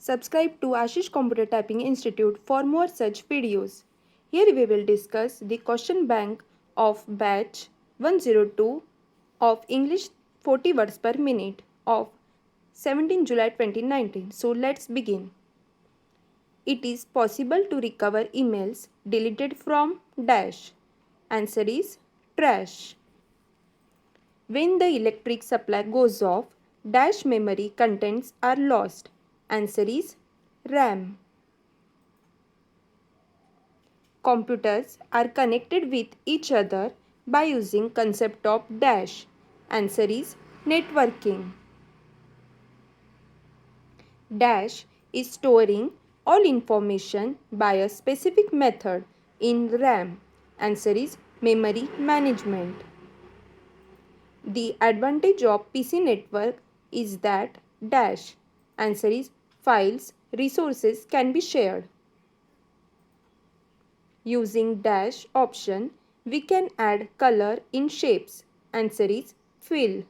Subscribe to Ashish Computer Typing Institute for more such videos. Here we will discuss the question bank of batch 102 of English 40 words per minute of 17 July 2019. So let's begin. It is possible to recover emails deleted from dash. Answer is trash. When the electric supply goes off, dash memory contents are lost. Answer is RAM. Computers are connected with each other by using concept of dash. Answer is networking. Dash is storing all information by a specific method in RAM. Answer is memory management. The advantage of PC network is that dash. Answer is files, resources can be shared. Using dash option, we can add color in shapes. Answer is fill.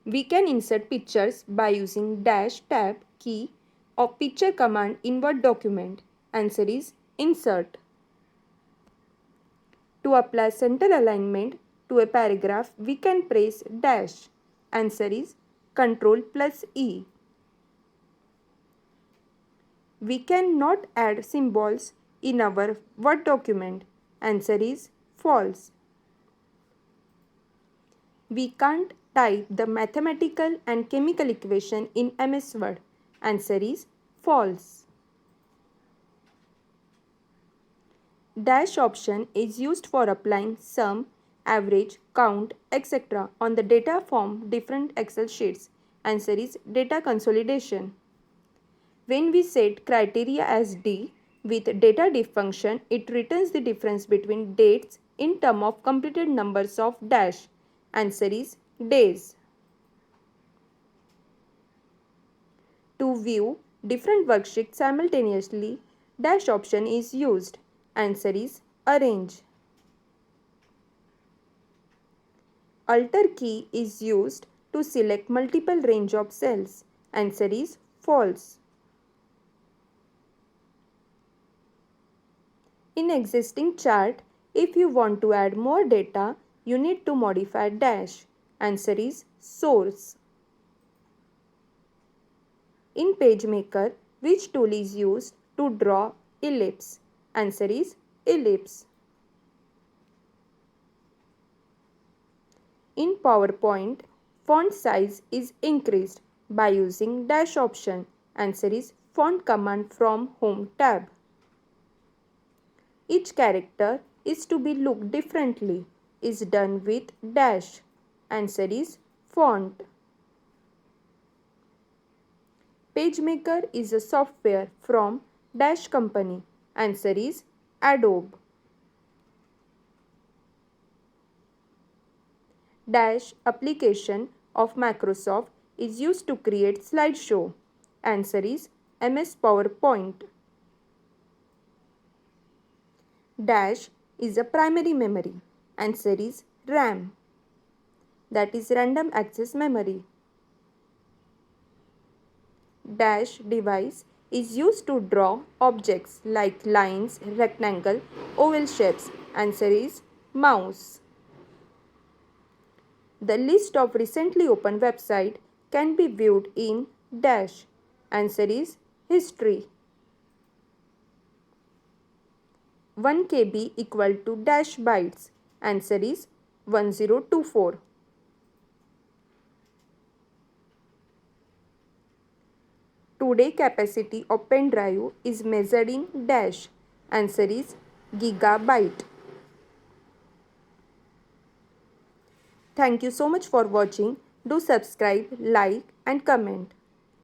We can insert pictures by using dash tab key of picture command in Word document. Answer is insert. To apply center alignment to a paragraph, we can press dash. Answer is Ctrl plus E. We cannot add symbols in our Word document. Answer is false. We can't type the mathematical and chemical equation in MS Word. Answer is false. Dash option is used for applying sum, average, count, etc. on the data from different Excel sheets. Answer is data consolidation. When we set criteria as D with data diff function, it returns the difference between dates in term of completed numbers of dash. Answer is days. To view different worksheets simultaneously, dash option is used. Answer is arrange. Alter key is used to select multiple range of cells. Answer is false. In existing chart, if you want to add more data, you need to modify dash. Answer is source. In PageMaker, which tool is used to draw ellipse? Answer is ellipse. In PowerPoint, font size is increased by using dash option. Answer is font command from Home tab. Each character is to be looked differently is done with dash. Answer is font. PageMaker is a software from dash company. Answer is Adobe. Dash application of Microsoft is used to create slideshow. Answer is MS PowerPoint. Dash is a primary memory. Answer is RAM. That is random access memory. Dash device is used to draw objects like lines, rectangle, oval shapes. Answer is mouse. The list of recently opened website can be viewed in dash. Answer is history. 1 KB equal to dash bytes. Answer is 1024. Today capacity of pen drive is measured in dash. Answer is gigabyte. Thank you so much for watching. Do subscribe, like and comment.